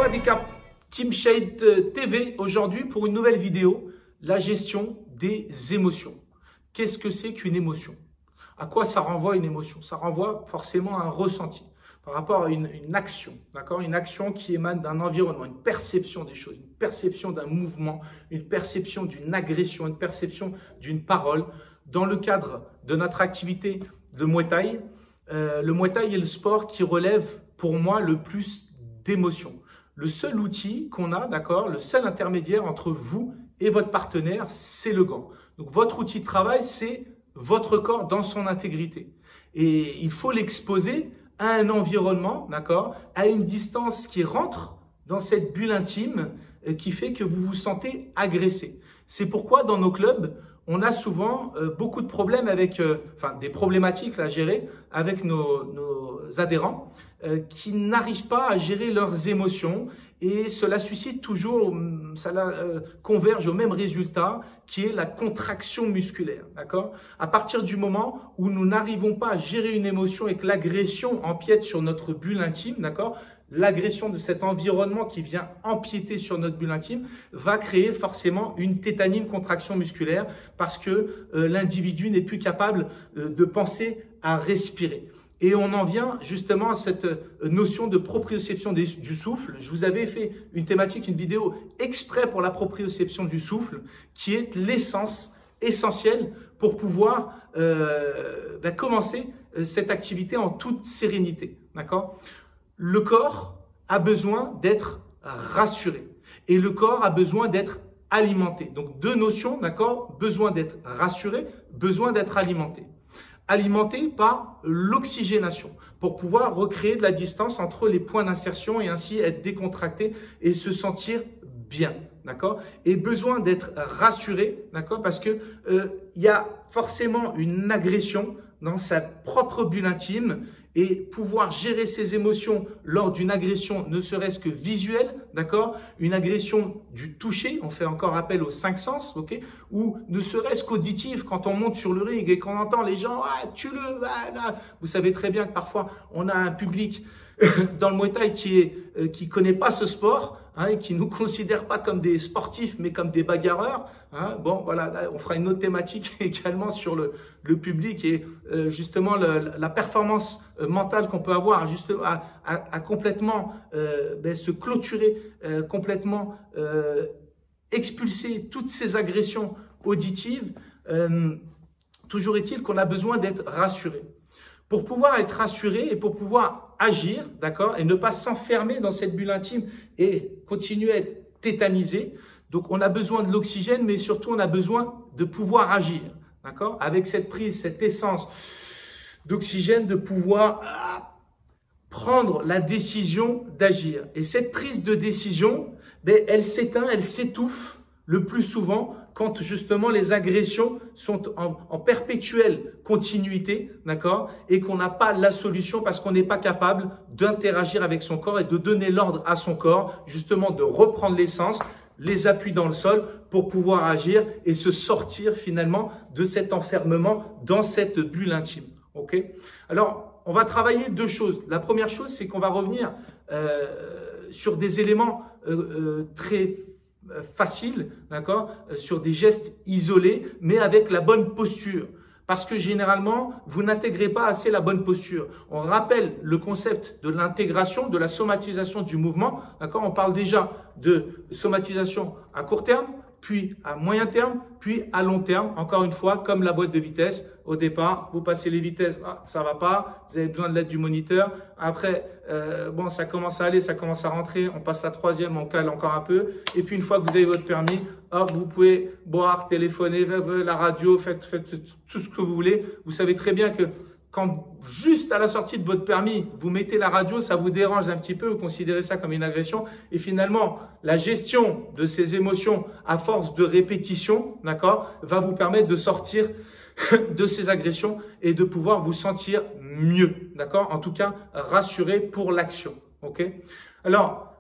Sawadika, Team Shade TV aujourd'hui pour une nouvelle vidéo, la gestion des émotions. Qu'est-ce que c'est qu'une émotion? À quoi ça renvoie une émotion? Ça renvoie forcément à un ressenti par rapport à une action, d'accord? Une action qui émane d'un environnement, une perception des choses, une perception d'un mouvement, une perception d'une agression, une perception d'une parole. Dans le cadre de notre activité de Muay Thai, le Muay Thai est le sport qui relève pour moi le plus d'émotions. Le seul outil qu'on a, d'accord, le seul intermédiaire entre vous et votre partenaire, c'est le gant. Donc votre outil de travail, c'est votre corps dans son intégrité. Et il faut l'exposer à un environnement, d'accord, à une distance qui rentre dans cette bulle intime qui fait que vous vous sentez agressé. C'est pourquoi dans nos clubs, on a souvent beaucoup de problèmes avec, des problématiques à gérer avec nos adhérents qui n'arrivent pas à gérer leurs émotions et cela suscite toujours, cela converge au même résultat qui est la contraction musculaire, d'accord? À partir du moment où nous n'arrivons pas à gérer une émotion et que l'agression empiète sur notre bulle intime, d'accord? L'agression de cet environnement qui vient empiéter sur notre bulle intime va créer forcément une tétanine contraction musculaire parce que l'individu n'est plus capable de penser à respirer. Et on en vient justement à cette notion de proprioception du souffle. Je vous avais fait une thématique, une vidéo exprès pour la proprioception du souffle qui est l'essence essentielle pour pouvoir commencer cette activité en toute sérénité, d'accord ? Le corps a besoin d'être rassuré et le corps a besoin d'être alimenté. Donc deux notions, d'accord? Besoin d'être rassuré, besoin d'être alimenté. Alimenté par l'oxygénation pour pouvoir recréer de la distance entre les points d'insertion et ainsi être décontracté et se sentir bien, d'accord? Et besoin d'être rassuré, d'accord? Parce que il y a forcément une agression dans sa propre bulle intime et pouvoir gérer ses émotions lors d'une agression ne serait-ce que visuelle, d'accord? Une agression du toucher, on fait encore appel aux 5 sens, ok? Ou ne serait-ce qu'auditive quand on monte sur le ring et qu'on entend les gens, ah, tue-le, ah. Vous savez très bien que parfois on a un public dans le Muay Thai qui connaît pas ce sport, et qui nous considère pas comme des sportifs mais comme des bagarreurs. Bon, voilà, là, on fera une autre thématique également sur le public et justement la performance mentale qu'on peut avoir justement à complètement se clôturer, complètement expulser toutes ces agressions auditives. Toujours est-il qu'on a besoin d'être rassuré. Pour pouvoir être rassuré et pour pouvoir agir, d'accord, et ne pas s'enfermer dans cette bulle intime et continuer à être tétanisé, donc on a besoin de l'oxygène, mais surtout on a besoin de pouvoir agir, d'accord, avec cette prise, cette essence d'oxygène, de pouvoir prendre la décision d'agir. Et cette prise de décision, elle s'éteint, elle s'étouffe le plus souvent quand justement les agressions sont en perpétuelle continuité, d'accord, et qu'on n'a pas la solution parce qu'on n'est pas capable d'interagir avec son corps et de donner l'ordre à son corps, justement de reprendre l'essence, les appuis dans le sol pour pouvoir agir et se sortir finalement de cet enfermement dans cette bulle intime, ok? Alors, on va travailler deux choses. La première chose, c'est qu'on va revenir sur des éléments très facile, d'accord, sur des gestes isolés, mais avec la bonne posture. Parce que généralement, vous n'intégrez pas assez la bonne posture. On rappelle le concept de l'intégration, de la somatisation du mouvement, d'accord. On parle déjà de somatisation à court terme, puis à moyen terme, puis à long terme. Encore une fois, comme la boîte de vitesse. Au départ, vous passez les vitesses, ça va pas, vous avez besoin de l'aide du moniteur. Après, bon, ça commence à aller, ça commence à rentrer. On passe la troisième, on cale encore un peu. Et puis une fois que vous avez votre permis, hop, vous pouvez boire, téléphoner, la radio, faites tout ce que vous voulez. Vous savez très bien que quand juste à la sortie de votre permis, vous mettez la radio, ça vous dérange un petit peu, vous considérez ça comme une agression. Et finalement, la gestion de ces émotions à force de répétition, d'accord, va vous permettre de sortir de ces agressions et de pouvoir vous sentir mieux, d'accord? En tout cas, rassuré pour l'action, ok? Alors,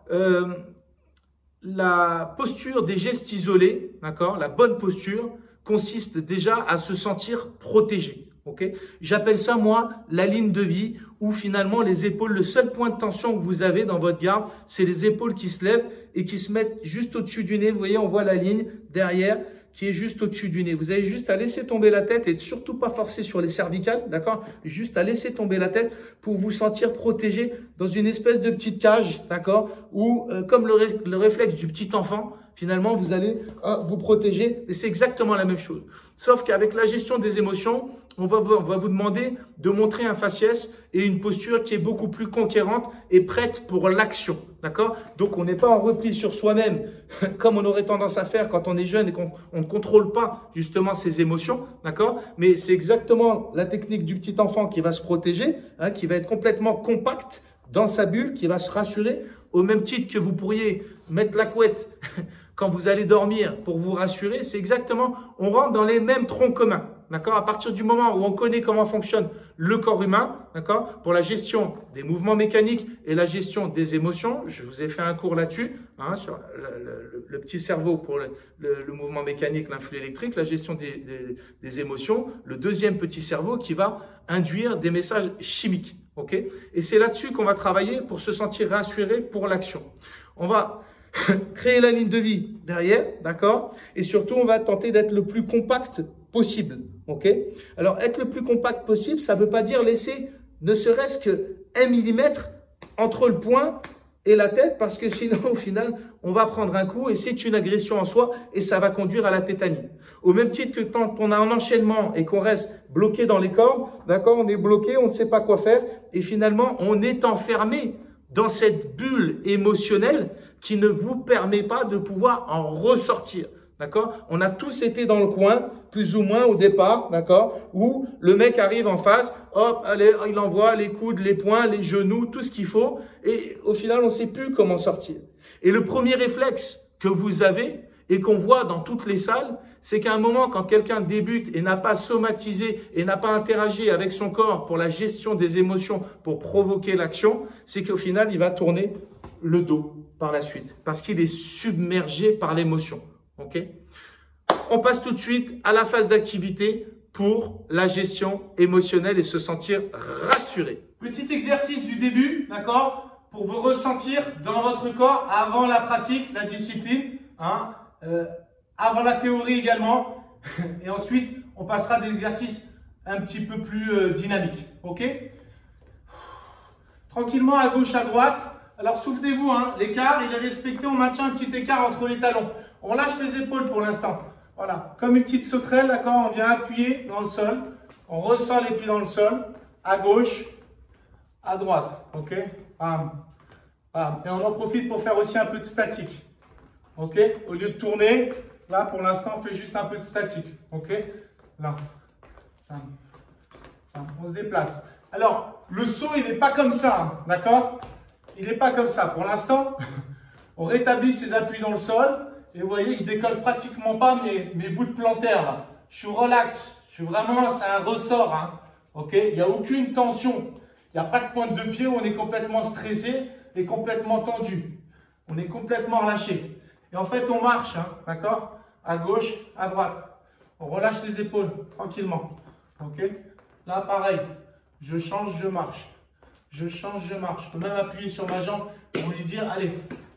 la posture des gestes isolés, d'accord? La bonne posture consiste déjà à se sentir protégé. Okay, j'appelle ça, moi, la ligne de vie où finalement les épaules, le seul point de tension que vous avez dans votre garde, c'est les épaules qui se lèvent et qui se mettent juste au-dessus du nez. Vous voyez, on voit la ligne derrière qui est juste au-dessus du nez. Vous avez juste à laisser tomber la tête et surtout pas forcer sur les cervicales, d'accord? Juste à laisser tomber la tête pour vous sentir protégé dans une espèce de petite cage, d'accord? Où, comme le réflexe du petit enfant, finalement, vous allez vous protéger et c'est exactement la même chose. Sauf qu'avec la gestion des émotions, on va vous demander de montrer un faciès et une posture qui est beaucoup plus conquérante et prête pour l'action. D'accord? Donc, on n'est pas en repli sur soi-même comme on aurait tendance à faire quand on est jeune et qu'on ne contrôle pas justement ses émotions. D'accord? Mais c'est exactement la technique du petit enfant qui va se protéger, hein, qui va être complètement compact dans sa bulle, qui va se rassurer au même titre que vous pourriez mettre la couette quand vous allez dormir pour vous rassurer. C'est exactement, on rentre dans les mêmes troncs communs. D'accord? À partir du moment où on connaît comment fonctionne le corps humain, d'accord? Pour la gestion des mouvements mécaniques et la gestion des émotions, je vous ai fait un cours là-dessus, hein, sur le petit cerveau pour le mouvement mécanique, l'influx électrique, la gestion des émotions, le deuxième petit cerveau qui va induire des messages chimiques. Ok? Et c'est là-dessus qu'on va travailler pour se sentir rassuré pour l'action. On va créer la ligne de vie derrière, d'accord? Et surtout, on va tenter d'être le plus compact possible, ok? Alors, être le plus compact possible, ça ne veut pas dire laisser ne serait-ce que 1 millimètre entre le poing et la tête, parce que sinon, au final, on va prendre un coup et c'est une agression en soi et ça va conduire à la tétanie. Au même titre que quand on a un enchaînement et qu'on reste bloqué dans les cordes, d'accord? On est bloqué, on ne sait pas quoi faire et finalement, on est enfermé dans cette bulle émotionnelle qui ne vous permet pas de pouvoir en ressortir. D'accord? On a tous été dans le coin, plus ou moins au départ, d'accord? Où le mec arrive en face, hop, allez, il envoie les coudes, les poings, les genoux, tout ce qu'il faut. Et au final, on ne sait plus comment sortir. Et le premier réflexe que vous avez et qu'on voit dans toutes les salles, c'est qu'à un moment, quand quelqu'un débute et n'a pas somatisé et n'a pas interagi avec son corps pour la gestion des émotions, pour provoquer l'action, c'est qu'au final, il va tourner le dos par la suite parce qu'il est submergé par l'émotion. Ok? On passe tout de suite à la phase d'activité pour la gestion émotionnelle et se sentir rassuré. Petit exercice du début, d'accord? Pour vous ressentir dans votre corps avant la pratique, la discipline, hein, avant la théorie également. Et ensuite, on passera à des exercices un petit peu plus dynamiques. Ok? Tranquillement à gauche, à droite. Alors souvenez-vous, hein, l'écart, il est respecté, on maintient un petit écart entre les talons. On lâche les épaules pour l'instant. Voilà, comme une petite sauterelle, d'accord, on vient appuyer dans le sol. On ressent les pieds dans le sol, à gauche, à droite. Ok? Bam, bam. Et on en profite pour faire aussi un peu de statique. Ok? Au lieu de tourner, là pour l'instant, on fait juste un peu de statique. Ok? Là. Bam, bam. On se déplace. Alors, le saut, il n'est pas comme ça, hein, d'accord? Il n'est pas comme ça. Pour l'instant, on rétablit ses appuis dans le sol. Et vous voyez que je décolle pratiquement pas mes voûtes plantaires. Là. Je suis relax. Je suis vraiment, c'est un ressort. Hein. Ok? Il n'y a aucune tension. Il n'y a pas de pointe de pied où on est complètement stressé et complètement tendu. On est complètement relâché. Et en fait, on marche. Hein, d'accord? À gauche, à droite. On relâche les épaules tranquillement. Ok? Là, pareil. Je change, je marche. Je change, je marche. Je peux même appuyer sur ma jambe pour lui dire, allez,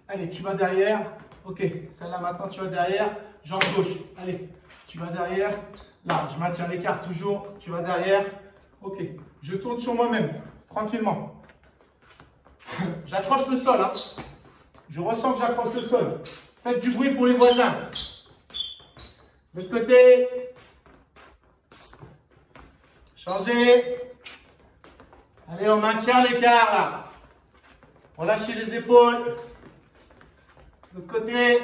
allez, tu vas derrière. Ok, celle-là maintenant, tu vas derrière. Jambe gauche. Allez, tu vas derrière. Là, je maintiens l'écart toujours. Tu vas derrière. Ok, je tourne sur moi-même, tranquillement. J'accroche le sol. Hein. Je ressens que j'accroche le sol. Faites du bruit pour les voisins. De l'autre côté. Changez. Allez, on maintient l'écart là. On lâche les épaules. De l'autre côté.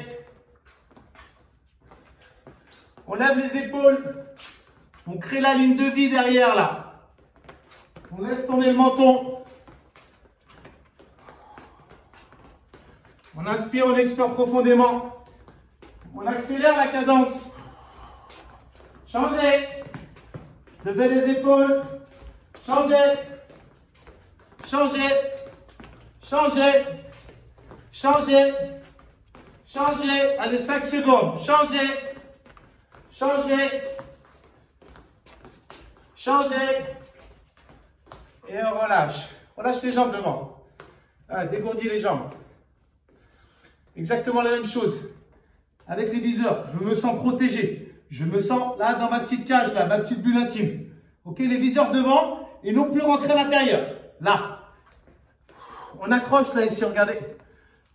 On lève les épaules. On crée la ligne de vie derrière là. On laisse tomber le menton. On inspire, on expire profondément. On accélère la cadence. Changez. Levez les épaules. Changez. Changez. Changez. Changez. Changez. Allez, 5 secondes. Changez. Changez. Changez. Et on relâche. On lâche les jambes devant. Ah, dégourdis les jambes. Exactement la même chose. Avec les viseurs, je me sens protégé. Je me sens là dans ma petite cage, là, ma petite bulle intime. Ok, les viseurs devant et non plus rentrer à l'intérieur. Là. On accroche là ici, regardez.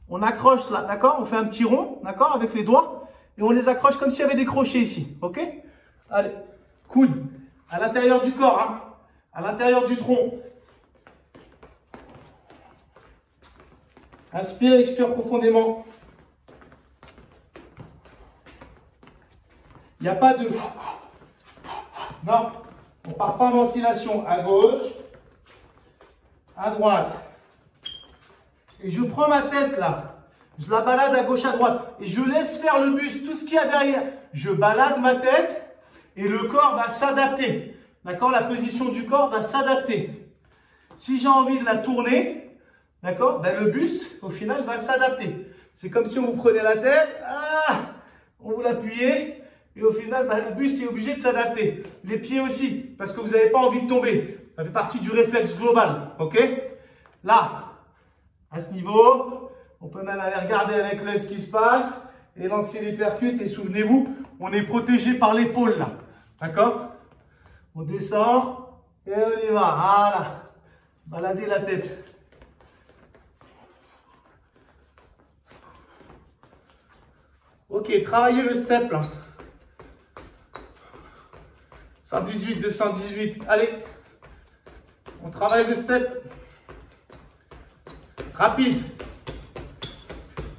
On accroche là, d'accord? On fait un petit rond, d'accord? Avec les doigts. Et on les accroche comme s'il y avait des crochets ici. Ok? Allez. Coude à l'intérieur du corps, hein? À l'intérieur du tronc. Inspire, expire profondément. Il n'y a pas de... Non, on ne part pas en ventilation. À gauche, à droite. Et je prends ma tête là. Je la balade à gauche, à droite. Et je laisse faire le buste, tout ce qu'il y a derrière. Je balade ma tête et le corps va s'adapter. D'accord? La position du corps va s'adapter. Si j'ai envie de la tourner, d'accord? Ben, le buste, au final, va s'adapter. C'est comme si on vous prenait la tête, on vous l'appuyait. Et au final, bah, le buste est obligé de s'adapter. Les pieds aussi, parce que vous n'avez pas envie de tomber. Ça fait partie du réflexe global. Ok? Là, à ce niveau, on peut même aller regarder avec l'œil ce qui se passe et lancer les percutes. Et souvenez-vous, on est protégé par l'épaule là. D'accord? On descend et on y va. Voilà. Baladez la tête. Ok, travaillez le step là. 118, 218. Allez. On travaille le step. Rapide.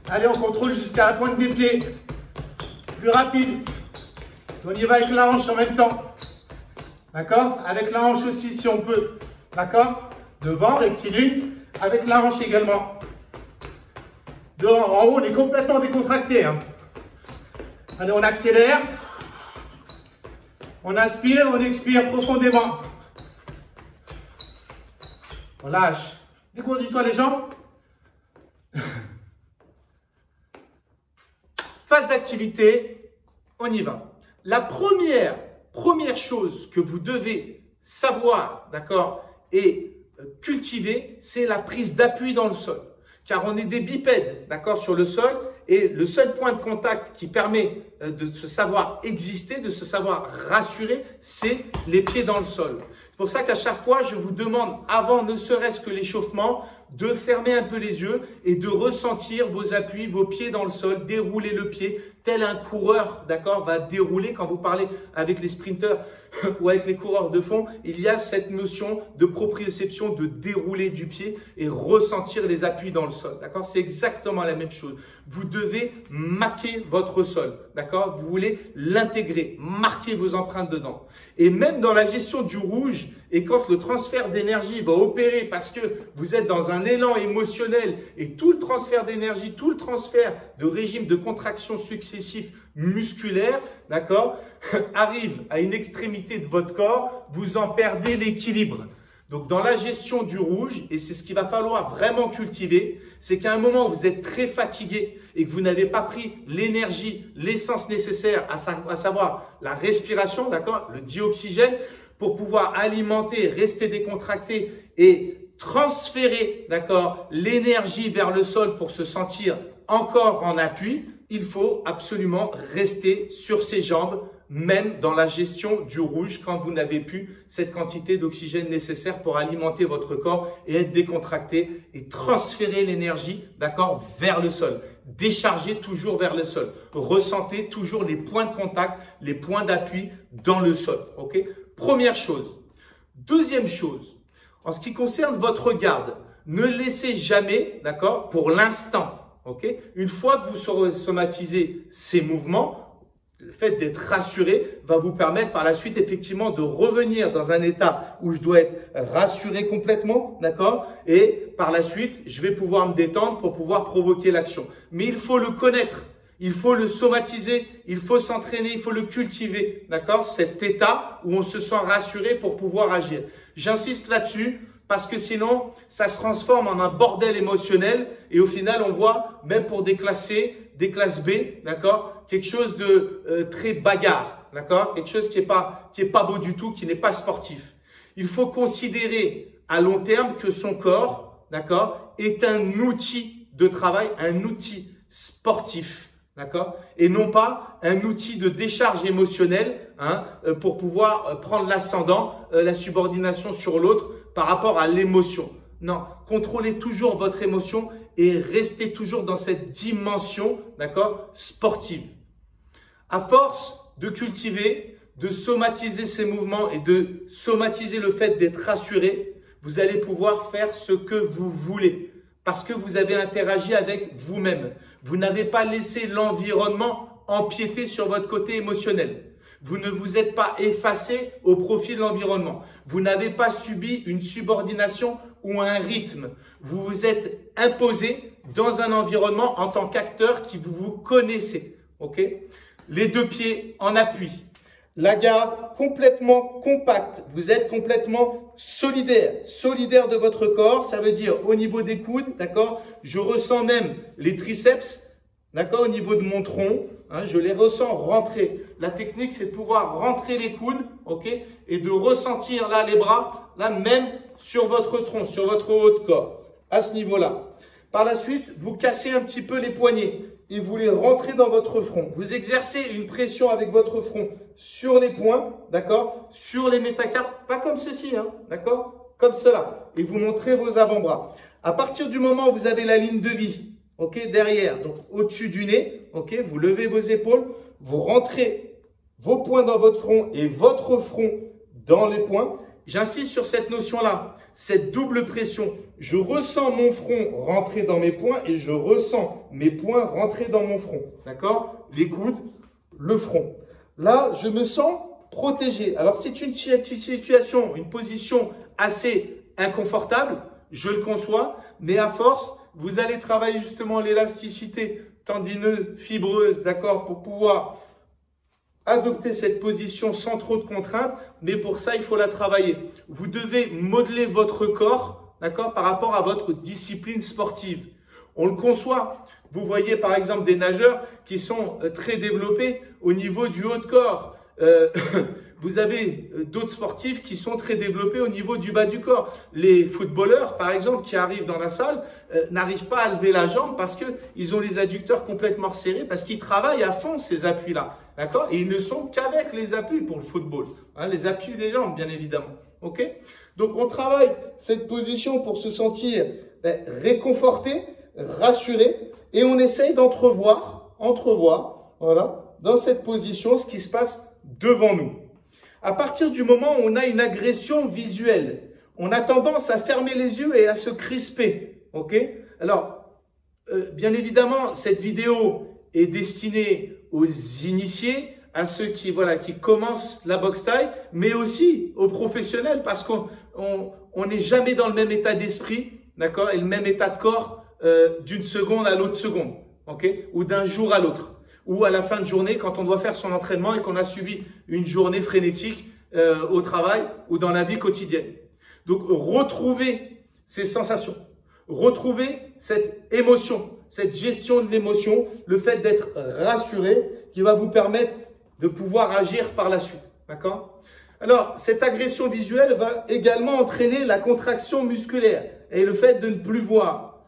Allez, on contrôle jusqu'à la pointe des pieds. Plus rapide. On y va avec la hanche en même temps. D'accord? Avec la hanche aussi si on peut. D'accord? Devant, rectiligne. Avec la hanche également. Devant, en haut, on est complètement décontracté. Hein. Allez, on accélère. On inspire, on expire profondément. On lâche. Dégourdis-toi les jambes. Phase d'activité, on y va. La première chose que vous devez savoir, d'accord, et cultiver, c'est la prise d'appui dans le sol. Car on est des bipèdes, d'accord, sur le sol. Et le seul point de contact qui permet de se savoir exister, de se savoir rassurer, c'est les pieds dans le sol. C'est pour ça qu'à chaque fois, je vous demande, avant ne serait-ce que l'échauffement, de fermer un peu les yeux et de ressentir vos appuis, vos pieds dans le sol, dérouler le pied, tel un coureur, d'accord, va dérouler. Quand vous parlez avec les sprinteurs ou avec les coureurs de fond, il y a cette notion de proprioception, de dérouler du pied et ressentir les appuis dans le sol, d'accord? C'est exactement la même chose. Vous devez marquer votre sol, d'accord? Vous voulez l'intégrer, marquer vos empreintes dedans. Et même dans la gestion du rouge, et quand le transfert d'énergie va opérer parce que vous êtes dans un élan émotionnel et tout le transfert d'énergie, tout le transfert de régime de contraction successif musculaire, d'accord, arrive à une extrémité de votre corps, vous en perdez l'équilibre. Donc, dans la gestion du rouge, et c'est ce qu'il va falloir vraiment cultiver, c'est qu'à un moment où vous êtes très fatigué et que vous n'avez pas pris l'énergie, l'essence nécessaire, à savoir la respiration, d'accord, le dioxygène, pour pouvoir alimenter, rester décontracté et transférer, d'accord, l'énergie vers le sol pour se sentir encore en appui, il faut absolument rester sur ses jambes, même dans la gestion du rouge, quand vous n'avez plus cette quantité d'oxygène nécessaire pour alimenter votre corps et être décontracté et transférer l'énergie, d'accord, vers le sol. Décharger toujours vers le sol. Ressentez toujours les points de contact, les points d'appui dans le sol. Ok? Première chose. Deuxième chose, en ce qui concerne votre garde, ne laissez jamais, d'accord, pour l'instant, ok, une fois que vous somatisez ces mouvements, le fait d'être rassuré va vous permettre par la suite effectivement de revenir dans un état où je dois être rassuré complètement, d'accord? Et par la suite, je vais pouvoir me détendre pour pouvoir provoquer l'action. Mais il faut le connaître, il faut le somatiser, il faut s'entraîner, il faut le cultiver, d'accord? Cet état où on se sent rassuré pour pouvoir agir. J'insiste là-dessus parce que sinon, ça se transforme en un bordel émotionnel et au final, on voit, même pour des classes C, des classes B, d'accord, quelque chose de très bagarre, d'accord, quelque chose qui est pas beau du tout, qui n'est pas sportif. Il faut considérer à long terme que son corps, d'accord, est un outil de travail, un outil sportif, d'accord, et non pas un outil de décharge émotionnelle pour pouvoir prendre l'ascendant, la subordination sur l'autre par rapport à l'émotion. Non, contrôlez toujours votre émotion et restez toujours dans cette dimension, d'accord, sportive. À force de cultiver, de somatiser ces mouvements et de somatiser le fait d'être rassuré, vous allez pouvoir faire ce que vous voulez parce que vous avez interagi avec vous-même. Vous n'avez pas laissé l'environnement empiéter sur votre côté émotionnel. Vous ne vous êtes pas effacé au profit de l'environnement. Vous n'avez pas subi une subordination ou un rythme. Vous vous êtes imposé dans un environnement en tant qu'acteur qui vous connaissez. Okay ? Les deux pieds en appui. La garde complètement compacte. Vous êtes complètement solidaire. Solidaire de votre corps, ça veut dire au niveau des coudes, d'accord? Je ressens même les triceps, d'accord? Au niveau de mon tronc, je les ressens rentrer. La technique, c'est de pouvoir rentrer les coudes, ok? Et de ressentir là les bras, là même sur votre tronc, sur votre haut de corps, à ce niveau-là. Par la suite, vous cassez un petit peu les poignets et vous les rentrez dans votre front. Vous exercez une pression avec votre front sur les poings, d'accord? Sur les métacarpes, pas comme ceci, d'accord? Comme cela. Et vous montrez vos avant-bras. À partir du moment où vous avez la ligne de vie, ok, derrière, donc au-dessus du nez, ok, vous levez vos épaules, vous rentrez vos poings dans votre front et votre front dans les poings. J'insiste sur cette notion-là, cette double pression. Je ressens mon front rentrer dans mes poings et je ressens mes poings rentrer dans mon front. D'accord? Les coudes, le front. Là, je me sens protégé. Alors, c'est une situation, une position assez inconfortable, je le conçois, mais à force, vous allez travailler justement l'élasticité tendineuse, fibreuse, d'accord, pour pouvoir adopter cette position sans trop de contraintes, mais pour ça, il faut la travailler. Vous devez modeler votre corps, d'accord, par rapport à votre discipline sportive. On le conçoit. Vous voyez par exemple des nageurs qui sont très développés au niveau du haut de corps. Vous avez d'autres sportifs qui sont très développés au niveau du bas du corps. Les footballeurs, par exemple, qui arrivent dans la salle, n'arrivent pas à lever la jambe parce qu'ils ont les adducteurs complètement serrés, parce qu'ils travaillent à fond ces appuis-là. D'accord? Et ils ne sont qu'avec les appuis pour le football. Les appuis des jambes, bien évidemment. Ok? Donc, on travaille cette position pour se sentir réconforté, rassuré, et on essaye d'entrevoir, voilà, dans cette position, ce qui se passe devant nous. À partir du moment où on a une agression visuelle, on a tendance à fermer les yeux et à se crisper. Ok? Alors, bien évidemment, cette vidéo est destinée aux initiés, à ceux qui commencent la boxe thaï, mais aussi aux professionnels, parce qu'on n'est jamais dans le même état d'esprit, d'accord, et le même état de corps d'une seconde à l'autre seconde, ok, ou d'un jour à l'autre. Ou à la fin de journée, quand on doit faire son entraînement et qu'on a subi une journée frénétique au travail ou dans la vie quotidienne. Donc, retrouvez ces sensations, retrouvez cette émotion, cette gestion de l'émotion, le fait d'être rassuré qui va vous permettre de pouvoir agir par la suite. D'accord? Alors, cette agression visuelle va également entraîner la contraction musculaire et le fait de ne plus voir.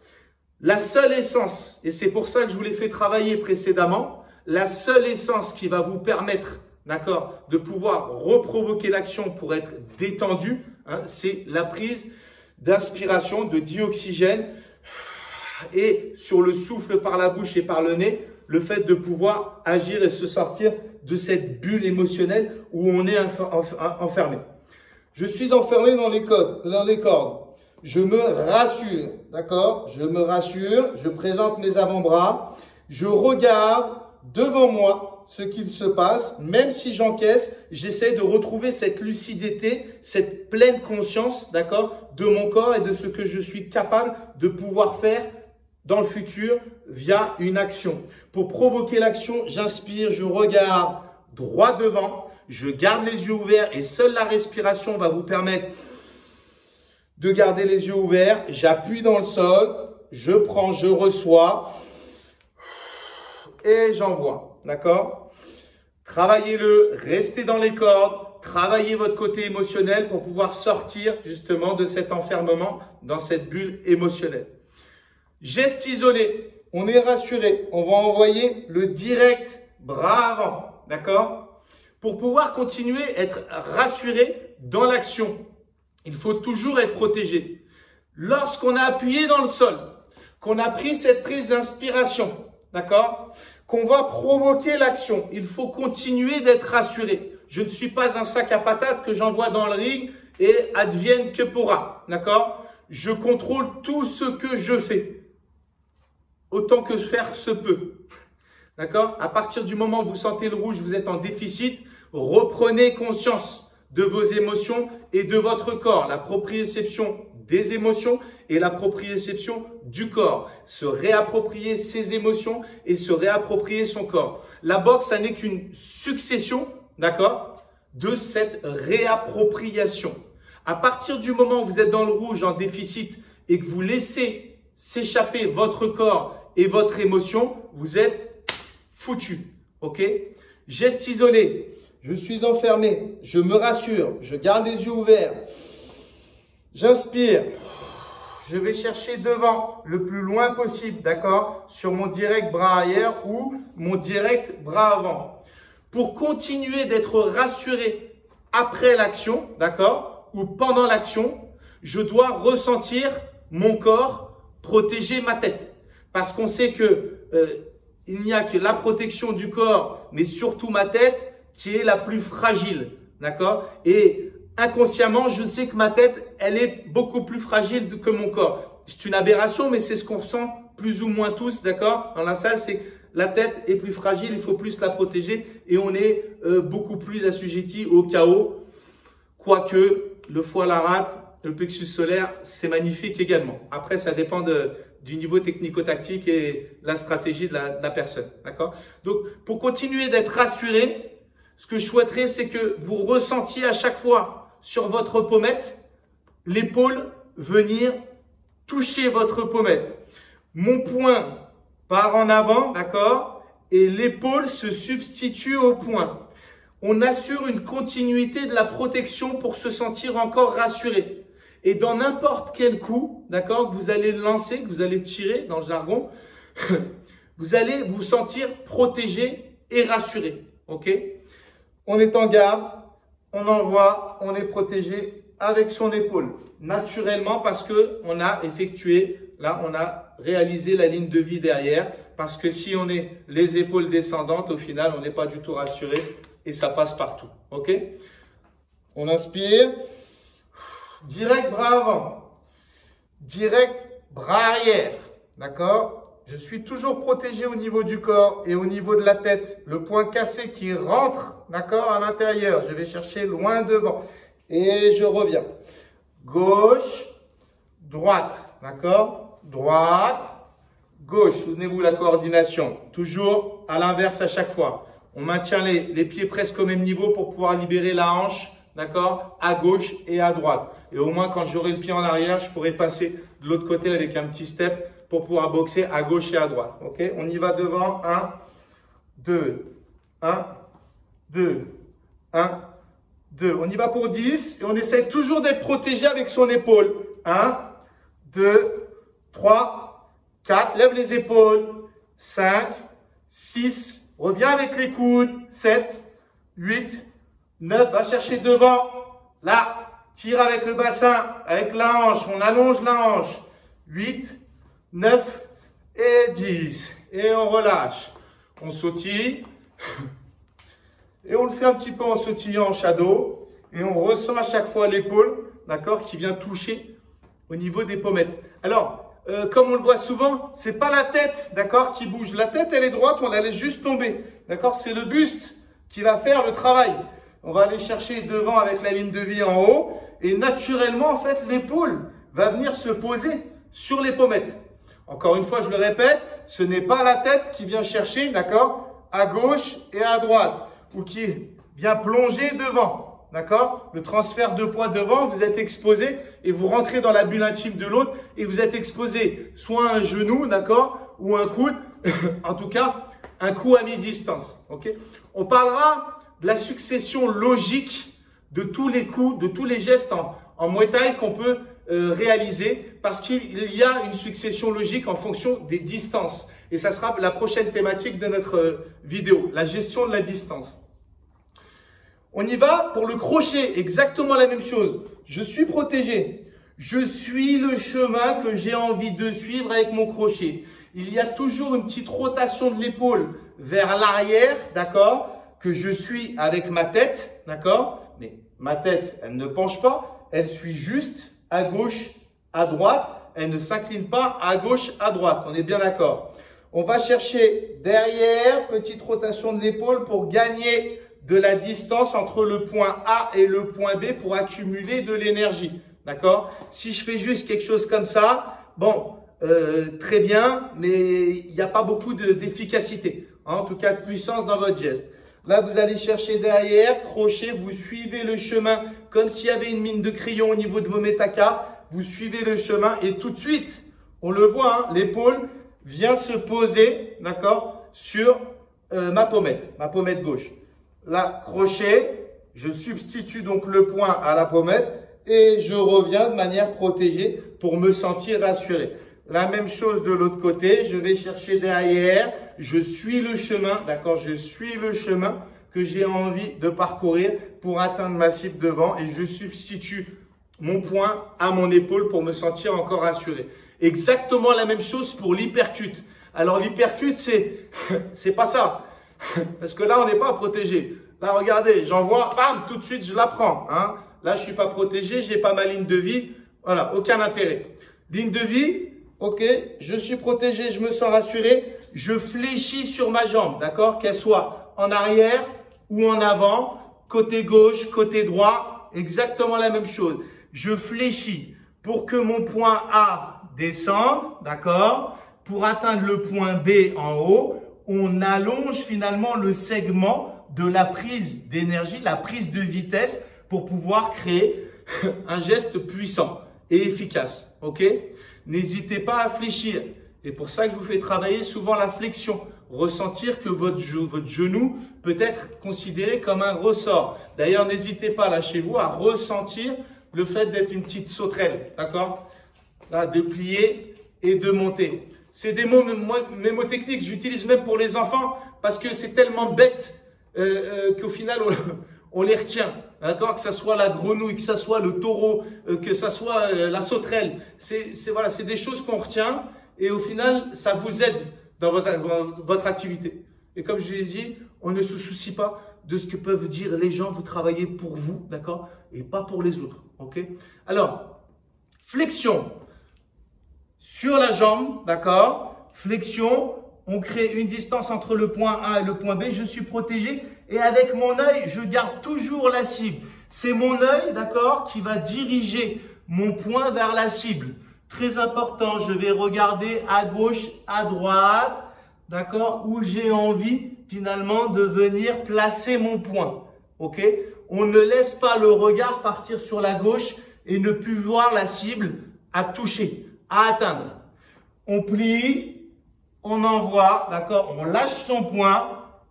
La seule essence, et c'est pour ça que je vous l'ai fait travailler précédemment, la seule essence qui va vous permettre, d'accord, de pouvoir reprovoquer l'action pour être détendu, c'est la prise d'inspiration, de dioxygène et sur le souffle par la bouche et par le nez, le fait de pouvoir agir et se sortir de cette bulle émotionnelle où on est enfermé. Je suis enfermé dans les cordes. Je me rassure, d'accord? Je me rassure, je présente mes avant-bras, je regarde devant moi ce qu'il se passe, même si j'encaisse, j'essaie de retrouver cette lucidité, cette pleine conscience, d'accord, de mon corps et de ce que je suis capable de pouvoir faire dans le futur via une action. Pour provoquer l'action, j'inspire, je regarde droit devant, je garde les yeux ouverts et seule la respiration va vous permettre de garder les yeux ouverts. J'appuie dans le sol, je prends, je reçois et j'envoie. D'accord? Travaillez-le, restez dans les cordes, travailler votre côté émotionnel pour pouvoir sortir justement de cet enfermement dans cette bulle émotionnelle. Geste isolé, on est rassuré, on va envoyer le direct bras avant, d'accord? Pour pouvoir continuer à être rassuré dans l'action, il faut toujours être protégé. Lorsqu'on a appuyé dans le sol, qu'on a pris cette prise d'inspiration, d'accord? Qu'on va provoquer l'action, il faut continuer d'être rassuré. Je ne suis pas un sac à patates que j'envoie dans le ring et advienne que pourra, d'accord? Je contrôle tout ce que je fais, autant que faire se peut, d'accord? À partir du moment où vous sentez le rouge, vous êtes en déficit, reprenez conscience de vos émotions et de votre corps, la proprioception des émotions et la proprioception du corps. Se réapproprier ses émotions et se réapproprier son corps. La boxe, ça n'est qu'une succession, d'accord, de cette réappropriation. À partir du moment où vous êtes dans le rouge, en déficit, et que vous laissez s'échapper votre corps et votre émotion, vous êtes foutu, ok? Geste isolé. Je suis enfermé, je me rassure, je garde les yeux ouverts. J'inspire. Je vais chercher devant le plus loin possible, d'accord? Sur mon direct bras arrière ou mon direct bras avant. Pour continuer d'être rassuré après l'action, d'accord? Ou pendant l'action, je dois ressentir mon corps protéger ma tête. Parce qu'on sait que il n'y a que la protection du corps, mais surtout ma tête, qui est la plus fragile, d'accord? Et inconsciemment, je sais que ma tête, elle est beaucoup plus fragile que mon corps. C'est une aberration, mais c'est ce qu'on ressent plus ou moins tous, d'accord? Dans la salle, c'est que la tête est plus fragile, il faut plus la protéger et on est beaucoup plus assujetti au chaos. Quoique, le foie, la rate, le plexus solaire, c'est magnifique également. Après, ça dépend du niveau technico-tactique et la stratégie de la personne, d'accord? Donc, pour continuer d'être rassuré, ce que je souhaiterais, c'est que vous ressentiez à chaque fois sur votre pommette, l'épaule venir toucher votre pommette. Mon poing part en avant, d'accord? Et l'épaule se substitue au poing. On assure une continuité de la protection pour se sentir encore rassuré. Et dans n'importe quel coup, d'accord, que vous allez lancer, que vous allez tirer dans le jargon, vous allez vous sentir protégé et rassuré, ok? On est en garde, on envoie, on est protégé avec son épaule. Naturellement parce que on a effectué, là on a réalisé la ligne de vie derrière. Parce que si on est les épaules descendantes, au final on n'est pas du tout rassuré et ça passe partout. Ok? On inspire. Direct bras avant. Direct bras arrière. D'accord? Je suis toujours protégé au niveau du corps et au niveau de la tête. Le point cassé qui rentre, d'accord, à l'intérieur. Je vais chercher loin devant. Et je reviens. Gauche, droite, d'accord? Droite, gauche. Souvenez-vous la coordination. Toujours à l'inverse à chaque fois. On maintient les pieds presque au même niveau pour pouvoir libérer la hanche, d'accord? À gauche et à droite. Et au moins, quand j'aurai le pied en arrière, je pourrai passer de l'autre côté avec un petit step pour pouvoir boxer à gauche et à droite. Ok? On y va devant. 1, 2, 1, 2, 1, 2. On y va pour 10 et on essaie toujours d'être protégé avec son épaule. 1, 2, 3, 4. Lève les épaules. 5, 6. Reviens avec les coudes. 7, 8, 9. Va chercher devant. Là. Tire avec le bassin, avec la hanche. On allonge la hanche. 8, 9 et 10. Et on relâche. On sautille. Et on le fait un petit peu en sautillant en shadow. Et on ressent à chaque fois l'épaule, d'accord, qui vient toucher au niveau des pommettes. Alors, comme on le voit souvent, c'est pas la tête, d'accord, qui bouge. La tête, elle est droite, on la laisse juste tomber. D'accord, c'est le buste qui va faire le travail. On va aller chercher devant avec la ligne de vie en haut. Et naturellement, en fait, l'épaule va venir se poser sur les pommettes. Encore une fois, je le répète, ce n'est pas la tête qui vient chercher, d'accord, à gauche et à droite, ou qui vient plonger devant, d'accord. Le transfert de poids devant, vous êtes exposé et vous rentrez dans la bulle intime de l'autre et vous êtes exposé soit à un genou, d'accord, ou un coude, en tout cas, un coup à mi-distance, ok. On parlera de la succession logique de tous les coups, de tous les gestes en Muay Thai qu'on peut réaliser parce qu'il y a une succession logique en fonction des distances. Et ça sera la prochaine thématique de notre vidéo, la gestion de la distance. On y va pour le crochet, exactement la même chose. Je suis protégé. Je suis le chemin que j'ai envie de suivre avec mon crochet. Il y a toujours une petite rotation de l'épaule vers l'arrière, d'accord, que je suis avec ma tête, d'accord. Mais ma tête, elle ne penche pas, elle suit juste à gauche, à droite. Elle ne s'incline pas à gauche, à droite. On est bien d'accord. On va chercher derrière, petite rotation de l'épaule pour gagner de la distance entre le point A et le point B pour accumuler de l'énergie. D'accord? Si je fais juste quelque chose comme ça, bon, très bien, mais il n'y a pas beaucoup d'efficacité, hein, en tout cas de puissance dans votre geste. Là, vous allez chercher derrière, crochet, vous suivez le chemin comme s'il y avait une mine de crayon au niveau de vos métakas. Vous suivez le chemin et tout de suite, on le voit, hein, l'épaule vient se poser, d'accord, sur ma pommette gauche. Là, crochet, je substitue donc le point à la pommette et je reviens de manière protégée pour me sentir rassuré. La même chose de l'autre côté, je vais chercher derrière, je suis le chemin, d'accord, je suis le chemin que j'ai envie de parcourir pour atteindre ma cible devant et je substitue mon point à mon épaule pour me sentir encore rassuré. Exactement la même chose pour l'hypercute. Alors l'hypercute, c'est pas ça. Parce que là, on n'est pas protégé. Là, regardez, j'envoie, bam, tout de suite, je la prends. Hein. Là, je suis pas protégé, j'ai pas ma ligne de vie. Voilà, aucun intérêt. Ligne de vie, ok, je suis protégé, je me sens rassuré. Je fléchis sur ma jambe, d'accord, qu'elle soit en arrière ou en avant, côté gauche, côté droit, exactement la même chose. Je fléchis pour que mon point A descende, d'accord, pour atteindre le point B en haut. On allonge finalement le segment de la prise d'énergie, la prise de vitesse pour pouvoir créer un geste puissant et efficace. Ok? N'hésitez pas à fléchir. Et pour ça que je vous fais travailler souvent la flexion. Ressentir que votre genou peut être considéré comme un ressort. D'ailleurs, n'hésitez pas là chez vous à ressentir le fait d'être une petite sauterelle. D'accord? Là, de plier et de monter. C'est des mots mémotechniques, j'utilise même pour les enfants parce que c'est tellement bête qu'au final on les retient. D'accord, que ce soit la grenouille, que ce soit le taureau, que ce soit la sauterelle. Voilà, c'est des choses qu'on retient et au final ça vous aide dans votre activité. Et comme je vous ai dit, on ne se soucie pas de ce que peuvent dire les gens. Vous travaillez pour vous, d'accord, et pas pour les autres. Ok. Alors, flexion. Sur la jambe, d'accord, flexion, on crée une distance entre le point A et le point B, je suis protégé et avec mon œil, je garde toujours la cible. C'est mon œil, d'accord, qui va diriger mon point vers la cible. Très important, je vais regarder à gauche, à droite, d'accord, où j'ai envie finalement de venir placer mon point, ok. On ne laisse pas le regard partir sur la gauche et ne plus voir la cible à toucher, à atteindre. On plie, on envoie, d'accord, on lâche son point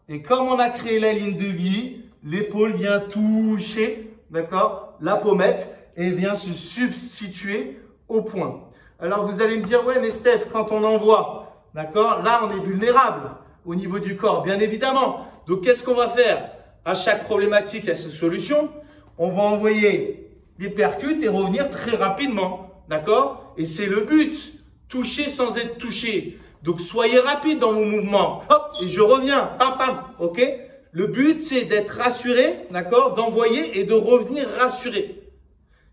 et comme on a créé la ligne de vie, l'épaule vient toucher, d'accord, la pommette et vient se substituer au point. Alors vous allez me dire, ouais mais Steph, quand on envoie, d'accord, là on est vulnérable au niveau du corps, bien évidemment. Donc qu'est-ce qu'on va faire? À chaque problématique, il y a sa solution. On va envoyer l'hypercute et revenir très rapidement, d'accord? Et c'est le but, toucher sans être touché. Donc soyez rapide dans vos mouvements. Hop, et je reviens, pam pam, ok? Le but c'est d'être rassuré, d'accord? D'envoyer et de revenir rassuré.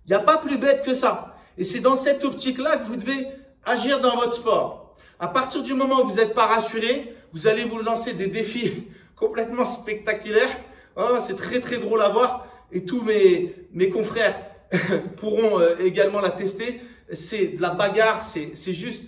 Il n'y a pas plus bête que ça. Et c'est dans cette optique-là que vous devez agir dans votre sport. À partir du moment où vous n'êtes pas rassuré, vous allez vous lancer des défis complètement spectaculaires. Oh, c'est très très drôle à voir et tous mes confrères pourront également la tester. C'est de la bagarre, c'est juste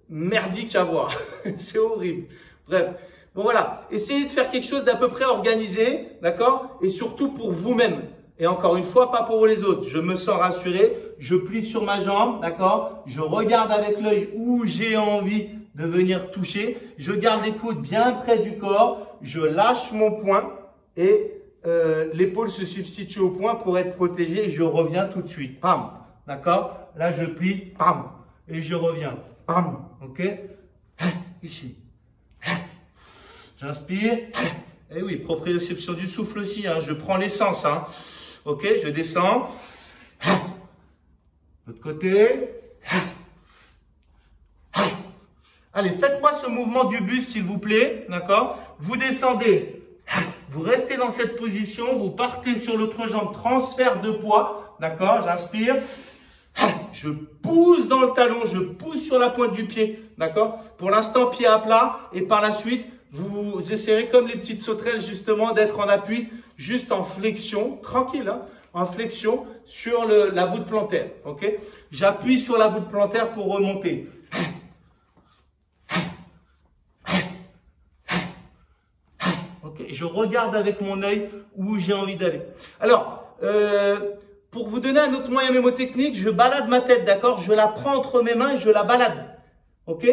merdique à voir. C'est horrible. Bref, bon voilà, essayez de faire quelque chose d'à peu près organisé, d'accord? Et surtout pour vous-même. Et encore une fois, pas pour les autres. Je me sens rassuré, je plie sur ma jambe, d'accord? Je regarde avec l'œil où j'ai envie de venir toucher. Je garde les coudes bien près du corps, je lâche mon poing et l'épaule se substitue au point pour être protégé et je reviens tout de suite. Pam. D'accord? Là, je plie. Pam. Et je reviens. Pam. Ok? Ici. J'inspire. Et oui, proprioception du souffle aussi. Hein. Je prends l'essence. Hein. Ok? Je descends. L'autre côté. Allez, faites-moi ce mouvement du buste, s'il vous plaît. D'accord? Vous descendez. Vous restez dans cette position. Vous partez sur l'autre jambe. Transfert de poids. D'accord? J'inspire. Je pousse dans le talon. Je pousse sur la pointe du pied. D'accord? Pour l'instant, pied à plat. Et par la suite, vous essayerez comme les petites sauterelles justement d'être en appui. Juste en flexion. Tranquille, hein? En flexion sur la voûte plantaire. Ok? J'appuie sur la voûte plantaire pour remonter. Ok, je regarde avec mon œil où j'ai envie d'aller. Alors, pour vous donner un autre moyen mémotechnique, je balade ma tête, d'accord? Je la prends entre mes mains et je la balade. Ok?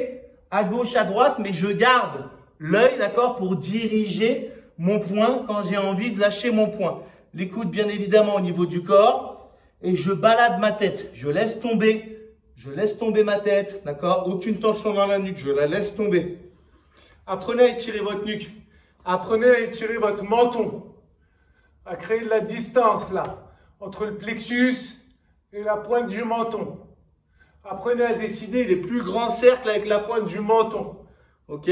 À gauche, à droite, mais je garde l'œil, d'accord? Pour diriger mon poing quand j'ai envie de lâcher mon poing. Les coudes, bien évidemment, au niveau du corps. Et je balade ma tête. Je laisse tomber. Je laisse tomber ma tête. D'accord? Aucune tension dans la nuque. Je la laisse tomber. Apprenez à étirer votre nuque. Apprenez à étirer votre menton. À créer de la distance, là, entre le plexus et la pointe du menton. Apprenez à dessiner les plus grands cercles avec la pointe du menton. OK?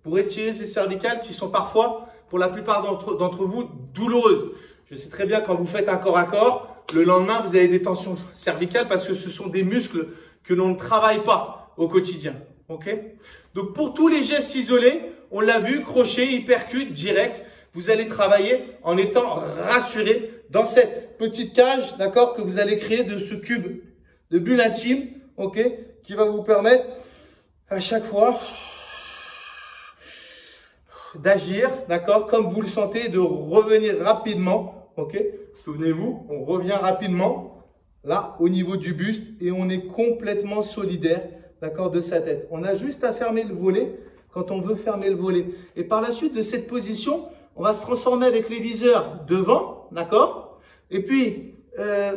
Pour étirer ces cervicales qui sont parfois, pour la plupart d'entre vous, douloureuses. Je sais très bien quand vous faites un corps à corps, le lendemain, vous avez des tensions cervicales parce que ce sont des muscles que l'on ne travaille pas au quotidien. Ok? Donc, pour tous les gestes isolés, on l'a vu, crochet, hypercute, direct, vous allez travailler en étant rassuré dans cette petite cage, d'accord, que vous allez créer de ce cube de bulle intime, ok, qui va vous permettre à chaque fois d'agir, d'accord, comme vous le sentez, de revenir rapidement. Ok, souvenez-vous, on revient rapidement là au niveau du buste et on est complètement solidaire, d'accord, de sa tête. On a juste à fermer le volet quand on veut fermer le volet. Et par la suite de cette position, on va se transformer avec les viseurs devant, d'accord. Et puis,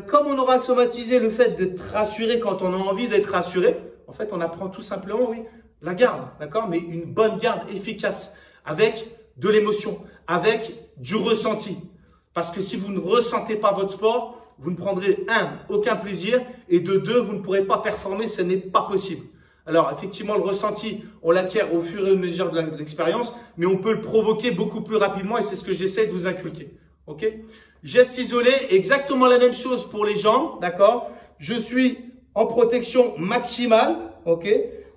comme on aura somatisé le fait d'être rassuré quand on a envie d'être rassuré, en fait, on apprend tout simplement, oui, la garde, d'accord, mais une bonne garde efficace avec de l'émotion, avec du ressenti. Parce que si vous ne ressentez pas votre sport, vous ne prendrez, aucun plaisir, et de deux, vous ne pourrez pas performer, ce n'est pas possible. Alors, effectivement, le ressenti, on l'acquiert au fur et à mesure de l'expérience, mais on peut le provoquer beaucoup plus rapidement, et c'est ce que j'essaie de vous inculquer. Ok? Geste isolé, exactement la même chose pour les jambes, d'accord? Je suis en protection maximale, ok?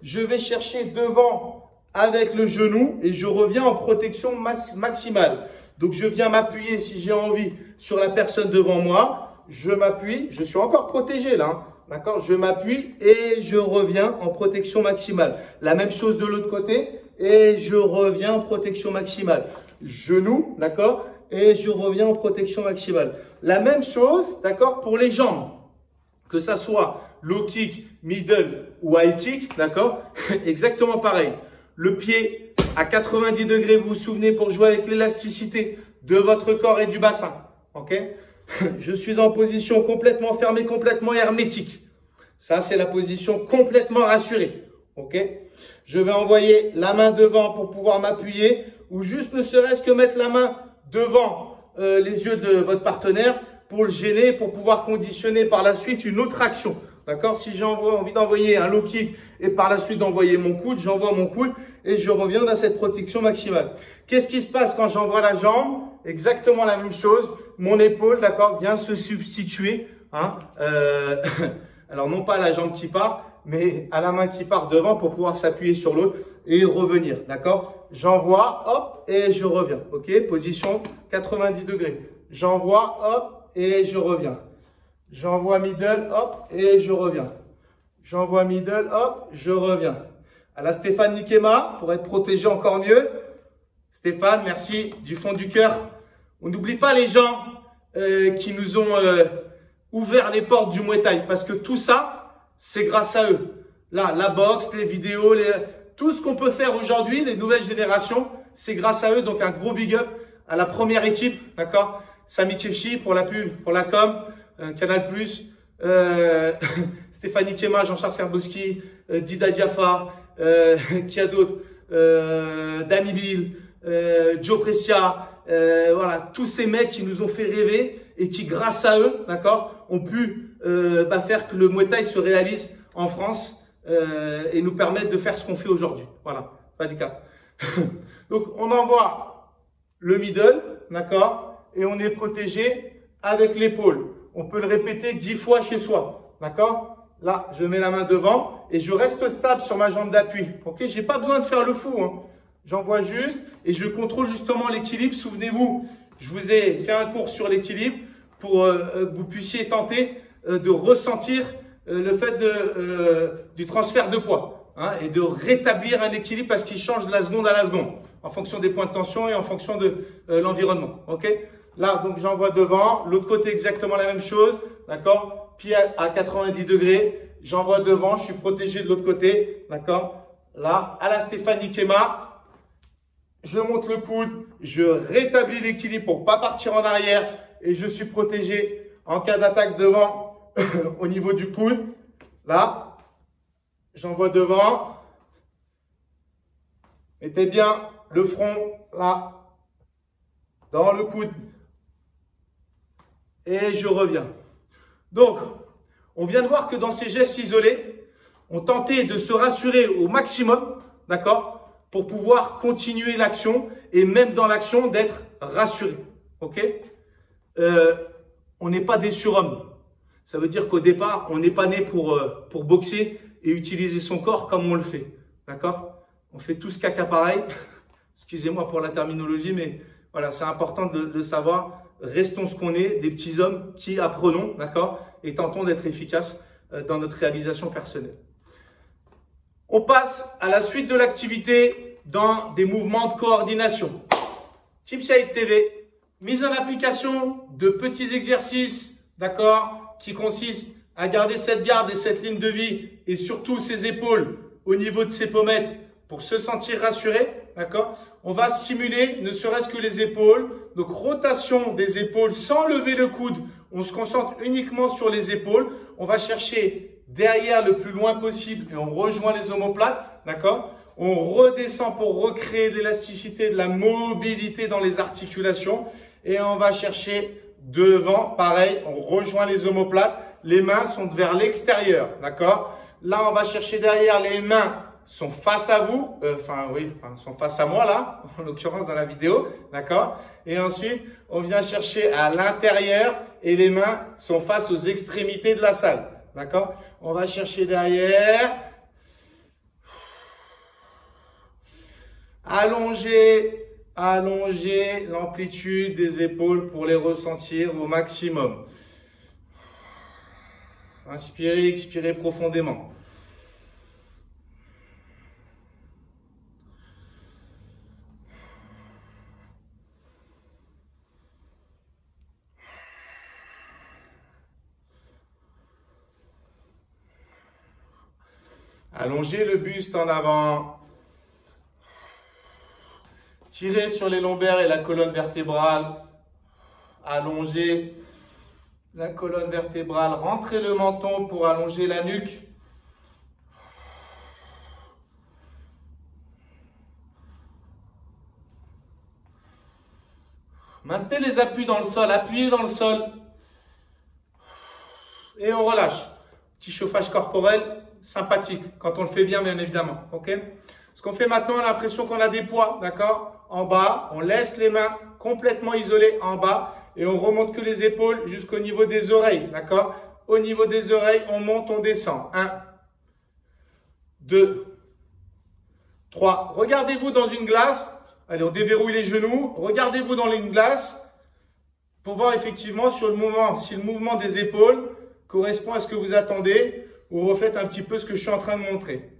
Je vais chercher devant avec le genou, et je reviens en protection maximale. Donc, je viens m'appuyer, si j'ai envie, sur la personne devant moi. Je m'appuie. Je suis encore protégé là. Hein, d'accord? Je m'appuie et je reviens en protection maximale. La même chose de l'autre côté. Et je reviens en protection maximale. Genou, d'accord? Et je reviens en protection maximale. La même chose, d'accord, pour les jambes. Que ça soit low kick, middle ou high kick, d'accord? Exactement pareil. Le pied à 90 degrés, vous vous souvenez, pour jouer avec l'élasticité de votre corps et du bassin. Ok? Je suis en position complètement fermée, complètement hermétique. Ça, c'est la position complètement rassurée. Ok? Je vais envoyer la main devant pour pouvoir m'appuyer ou juste ne serait-ce que mettre la main devant les yeux de votre partenaire pour le gêner, pour pouvoir conditionner par la suite une autre action. D'accord? Si j'ai envie d'envoyer un low kick et par la suite d'envoyer mon coude, j'envoie mon coude et je reviens dans cette protection maximale. Qu'est-ce qui se passe quand j'envoie la jambe? Exactement la même chose. Mon épaule, d'accord, vient se substituer. Hein, alors, non pas à la jambe qui part, mais à la main qui part devant pour pouvoir s'appuyer sur l'autre et revenir. D'accord? J'envoie, hop, et je reviens. Ok? Position 90 degrés. J'envoie, hop, et je reviens. J'envoie middle, hop, et je reviens. J'envoie middle, hop, je reviens. À la Stéphane Nikema, pour être protégé encore mieux. Stéphane, merci du fond du cœur. On n'oublie pas les gens qui nous ont ouvert les portes du Muay Thai. Parce que tout ça, c'est grâce à eux. Là, la boxe, les vidéos, tout ce qu'on peut faire aujourd'hui, les nouvelles générations, c'est grâce à eux. Donc, un gros big up à la première équipe, d'accord? Sami Kefchi pour la pub, pour la com, Canal+, Stéphanie Kema, Jean-Charles Serbowski, Dida Diafa, qui a d'autres, Danny Bill, Joe Precia, voilà, tous ces mecs qui nous ont fait rêver et qui, grâce à eux, d'accord, ont pu faire que le Muay Thai se réalise en France et nous permettre de faire ce qu'on fait aujourd'hui. Voilà, pas du cap. Donc, on envoie le middle, d'accord, et on est protégé avec l'épaule. On peut le répéter 10 fois chez soi, d'accord. Là, je mets la main devant et je reste stable sur ma jambe d'appui. Ok, j'ai pas besoin de faire le fou, hein. J'envoie juste et je contrôle justement l'équilibre. Souvenez-vous, je vous ai fait un cours sur l'équilibre pour que vous puissiez tenter de ressentir le fait du transfert de poids, hein, et de rétablir un équilibre parce qu'il change de la seconde à la seconde en fonction des points de tension et en fonction de l'environnement. Ok, là, donc j'envoie devant. L'autre côté, exactement la même chose. D'accord, pied à 90 degrés. J'envoie devant. Je suis protégé de l'autre côté. D'accord, là, à la Stéphanie Kema. Je monte le coude, je rétablis l'équilibre pour pas partir en arrière et je suis protégé en cas d'attaque devant au niveau du coude. Là, j'envoie devant. Mettez bien le front là, dans le coude. Et je reviens. Donc, on vient de voir que dans ces gestes isolés, on tentait de se rassurer au maximum, d'accord, pour pouvoir continuer l'action et même dans l'action d'être rassuré. Ok, on n'est pas des surhommes. Ça veut dire qu'au départ, on n'est pas né pour boxer et utiliser son corps comme on le fait. D'accord, on fait tous caca pareil. Excusez-moi pour la terminologie, mais voilà, c'est important de le savoir. Restons ce qu'on est, des petits hommes qui apprenons, d'accord, et tentons d'être efficaces dans notre réalisation personnelle. On passe à la suite de l'activité dans des mouvements de coordination. Team Shahid TV, mise en application de petits exercices, d'accord, qui consistent à garder cette garde et cette ligne de vie et surtout ses épaules au niveau de ses pommettes pour se sentir rassuré, d'accord. On va simuler ne serait-ce que les épaules, donc rotation des épaules sans lever le coude. On se concentre uniquement sur les épaules. On va chercher derrière le plus loin possible et on rejoint les omoplates, d'accord. On redescend pour recréer de l'élasticité, de la mobilité dans les articulations et on va chercher devant, pareil, on rejoint les omoplates. Les mains sont vers l'extérieur, d'accord. Là, on va chercher derrière, les mains sont face à vous, sont face à moi là, en l'occurrence dans la vidéo, d'accord. Et ensuite, on vient chercher à l'intérieur et les mains sont face aux extrémités de la salle, d'accord. On va chercher derrière, allonger l'amplitude des épaules pour les ressentir au maximum. Inspirez, expirez profondément. Allongez le buste en avant. Tirez sur les lombaires et la colonne vertébrale. Allongez la colonne vertébrale. Rentrez le menton pour allonger la nuque. Maintenez les appuis dans le sol. Appuyez dans le sol. Et on relâche. Petit chauffage corporel sympathique, quand on le fait bien évidemment, ok. Ce qu'on fait maintenant, on a l'impression qu'on a des poids, d'accord, en bas. On laisse les mains complètement isolées en bas et on remonte que les épaules jusqu'au niveau des oreilles, d'accord. Au niveau des oreilles, on monte, on descend. 1, 2, 3. Regardez-vous dans une glace. Allez, on déverrouille les genoux. Regardez-vous dans une glace pour voir effectivement sur le mouvement, si le mouvement des épaules correspond à ce que vous attendez. Ou refaites un petit peu ce que je suis en train de montrer.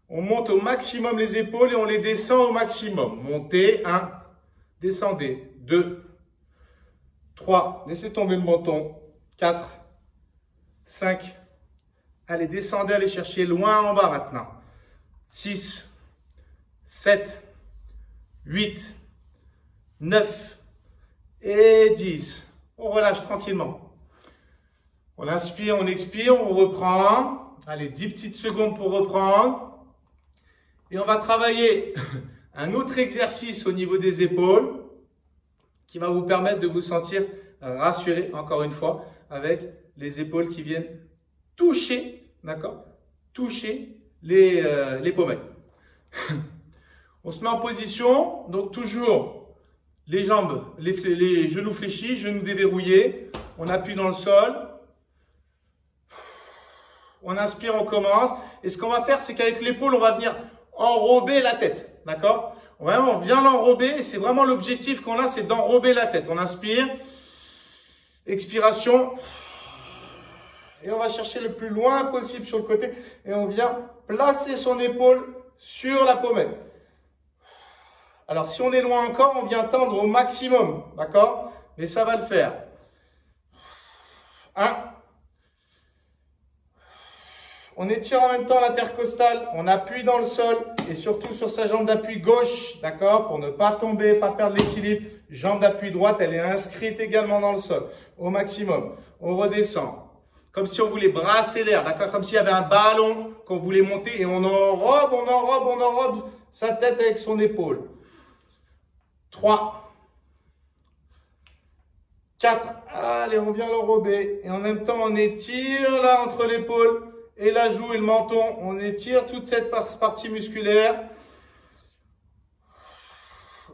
On monte au maximum les épaules et on les descend au maximum. Montez, 1, descendez, 2, 3, laissez tomber le menton, 4, 5, allez, descendez, allez chercher loin en bas maintenant, 6, 7, 8, 9, et 10. On relâche tranquillement. On inspire, on expire, on reprend. Allez, 10 petites secondes pour reprendre. Et on va travailler un autre exercice au niveau des épaules qui va vous permettre de vous sentir rassuré, encore une fois, avec les épaules qui viennent toucher, d'accord, toucher les pommettes. On se met en position, donc toujours les jambes, les genoux fléchis, genoux déverrouillés. On appuie dans le sol. On inspire, on commence. Et ce qu'on va faire, c'est qu'avec l'épaule, on va venir enrober la tête. D'accord? On vient l'enrober. Et c'est vraiment l'objectif qu'on a, c'est d'enrober la tête. On inspire. Expiration. Et on va chercher le plus loin possible sur le côté. Et on vient placer son épaule sur la pommette. Alors, si on est loin encore, on vient tendre au maximum. D'accord? Mais ça va le faire. 1. On étire en même temps l'intercostale. On appuie dans le sol et surtout sur sa jambe d'appui gauche. D'accord? Pour ne pas tomber, pas perdre l'équilibre. Jambe d'appui droite, elle est inscrite également dans le sol. Au maximum. On redescend. Comme si on voulait brasser l'air. D'accord? Comme s'il y avait un ballon qu'on voulait monter et on enrobe sa tête avec son épaule. 3, 4, allez, on vient l'enrober. Et en même temps, on étire là entre l'épaule et la joue et le menton. On étire toute cette partie musculaire.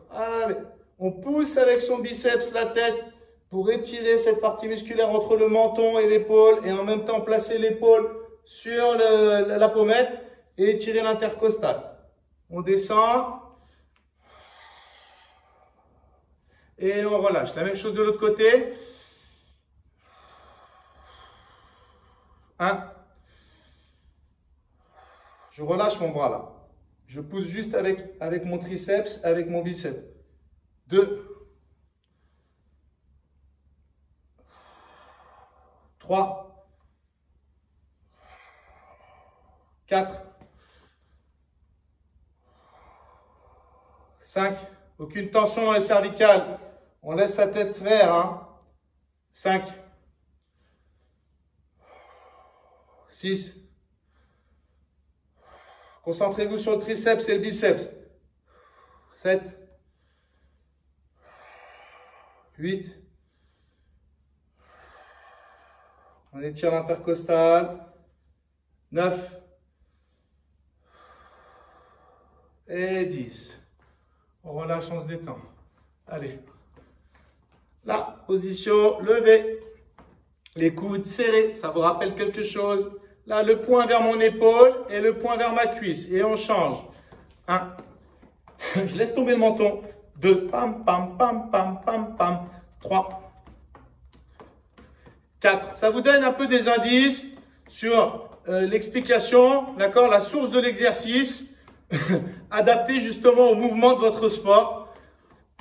Allez, on pousse avec son biceps la tête pour étirer cette partie musculaire entre le menton et l'épaule. Et en même temps, placer l'épaule sur la pommette et étirer l'intercostale. On descend. Et on relâche. La même chose de l'autre côté. 1. Je relâche mon bras là. Je pousse juste avec mon triceps, avec mon biceps. 2. 3. 4. 5. Aucune tension dans les cervicales. On laisse sa tête faire. Hein. 5. 6. Concentrez-vous sur le triceps et le biceps. 7. 8. On étire l'intercostale. 9. Et 10. On relâche, on se détend. Allez. Là, position levée. Les coudes serrés, ça vous rappelle quelque chose? Là, le poing vers mon épaule et le poing vers ma cuisse. Et on change. 1. Je laisse tomber le menton. 2. Pam, pam, pam, pam, pam, pam. 3. 4. Ça vous donne un peu des indices sur l'explication, d'accord, la source de l'exercice, adapté justement au mouvement de votre sport.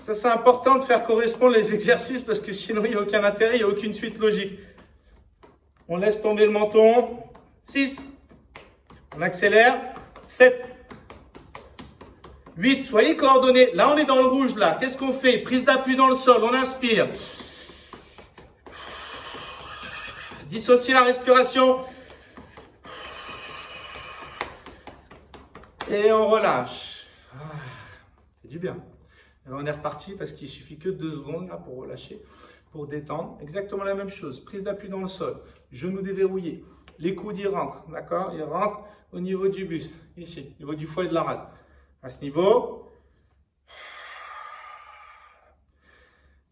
Ça, c'est important de faire correspondre les exercices parce que sinon, il n'y a aucun intérêt, il n'y a aucune suite logique. On laisse tomber le menton. 6. On accélère. 7. 8. Soyez coordonnés. Là, on est dans le rouge. Là, qu'est-ce qu'on fait? Prise d'appui dans le sol. On inspire. Dissociez la respiration. Et on relâche. C'est du bien. Et on est reparti parce qu'il suffit que 2 secondes là, pour relâcher, pour détendre. Exactement la même chose. Prise d'appui dans le sol. Genoux déverrouillés. Les coudes, ils rentrent. D'accord? Ils rentrent au niveau du buste. Ici, au niveau du foie et de la rate. À ce niveau,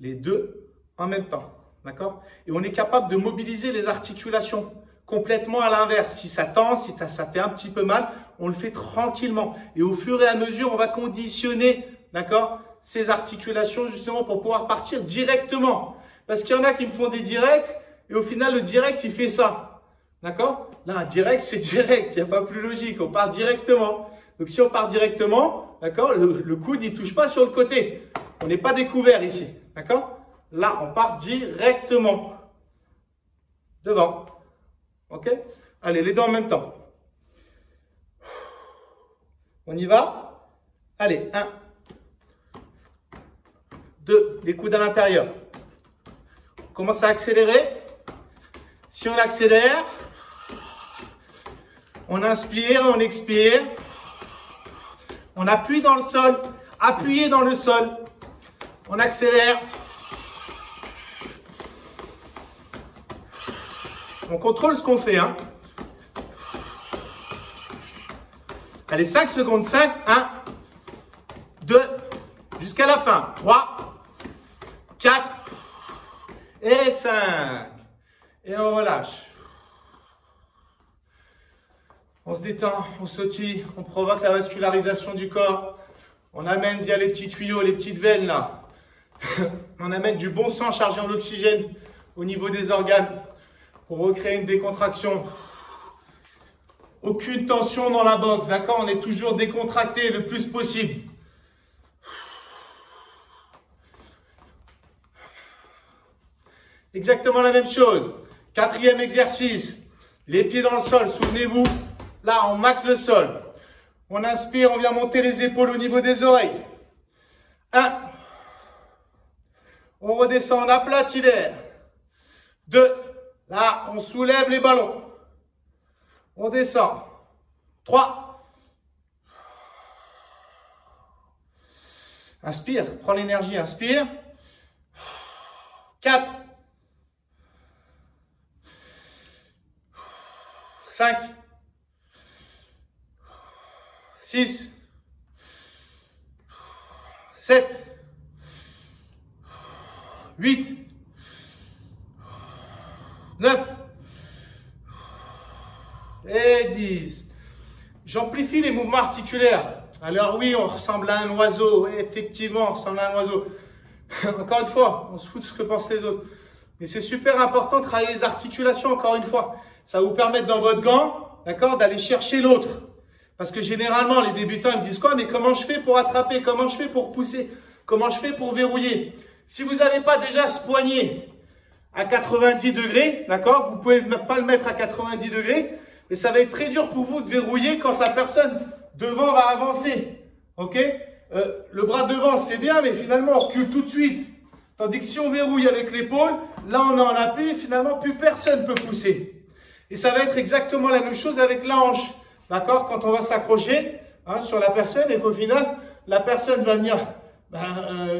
les deux en même temps. D'accord? Et on est capable de mobiliser les articulations complètement à l'inverse. Si ça tend, si ça fait un petit peu mal, on le fait tranquillement. Et au fur et à mesure, on va conditionner, d'accord, ces articulations justement pour pouvoir partir directement. Parce qu'il y en a qui me font des directs et au final, le direct, il fait ça. D'accord? Là, un direct, c'est direct. Il n'y a pas plus logique. On part directement. Donc, si on part directement, d'accord, le coude, il ne touche pas sur le côté. On n'est pas découvert ici. D'accord? Là, on part directement. Devant. OK? Allez, les deux en même temps. On y va? Allez, 1, 2, les coudes à l'intérieur. commence à accélérer. Si on accélère, on inspire, on expire. On appuie dans le sol. Appuyez dans le sol. On accélère. On contrôle ce qu'on fait. Hein. Allez, 5 secondes. 5, 1, 2, jusqu'à la fin. 3, 4 et 5. Et on relâche. On se détend, on sautille, on provoque la vascularisation du corps. On amène via les petits tuyaux, les petites veines là. On amène du bon sang chargé en oxygène au niveau des organes pour recréer une décontraction. Aucune tension dans la boxe, d'accord? On est toujours décontracté le plus possible. Exactement la même chose. 4e exercice. Les pieds dans le sol, souvenez-vous. Là, on maque le sol. On inspire, on vient monter les épaules au niveau des oreilles. 1. On redescend, on aplatit l'air. 2. Là, on soulève les ballons. On descend. 3. Inspire, prends l'énergie, inspire. 4. 5. 6. 7. 8. 9. Et 10. J'amplifie les mouvements articulaires. Alors oui, on ressemble à un oiseau. Oui, effectivement, on ressemble à un oiseau. Encore une fois, on se fout de ce que pensent les autres. Mais c'est super important de travailler les articulations, encore une fois. Ça va vous permettre dans votre gant, d'accord, d'aller chercher l'autre. Parce que généralement, les débutants, ils me disent quoi? Mais comment je fais pour attraper? Comment je fais pour pousser? Comment je fais pour verrouiller? Si vous n'avez pas déjà ce poignet à 90 degrés, d'accord, vous pouvez pas le mettre à 90 degrés, mais ça va être très dur pour vous de verrouiller quand la personne devant va avancer. Ok? Le bras devant, c'est bien, mais finalement, on recule tout de suite. Tandis que si on verrouille avec l'épaule, là, on est en appui, et finalement, plus personne ne peut pousser. Et ça va être exactement la même chose avec la hanche. D'accord? Quand on va s'accrocher sur la personne et qu'au final, la personne va venir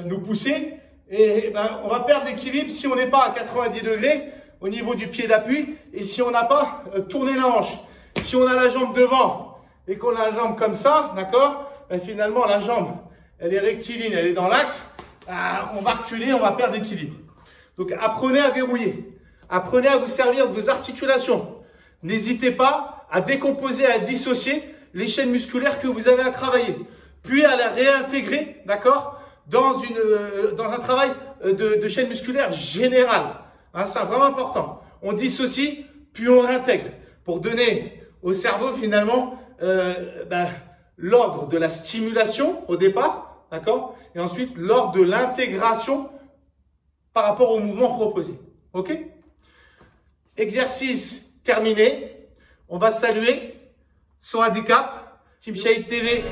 nous pousser et on va perdre l'équilibre si on n'est pas à 90 degrés au niveau du pied d'appui et si on n'a pas tourné la hanche. Si on a la jambe devant et qu'on a la jambe comme ça, d'accord? Finalement, la jambe, elle est rectiligne, elle est dans l'axe. On va reculer, on va perdre l'équilibre. Donc, apprenez à verrouiller. Apprenez à vous servir de vos articulations. N'hésitez pas à décomposer, à dissocier les chaînes musculaires que vous avez à travailler, puis à les réintégrer, d'accord, dans un travail de chaîne musculaire générale. C'est vraiment important. On dissocie, puis on réintègre pour donner au cerveau finalement l'ordre de la stimulation au départ, d'accord, et ensuite l'ordre de l'intégration par rapport au mouvement proposé. Ok? Exercice terminé. On va saluer son handicap, Team Shahid TV.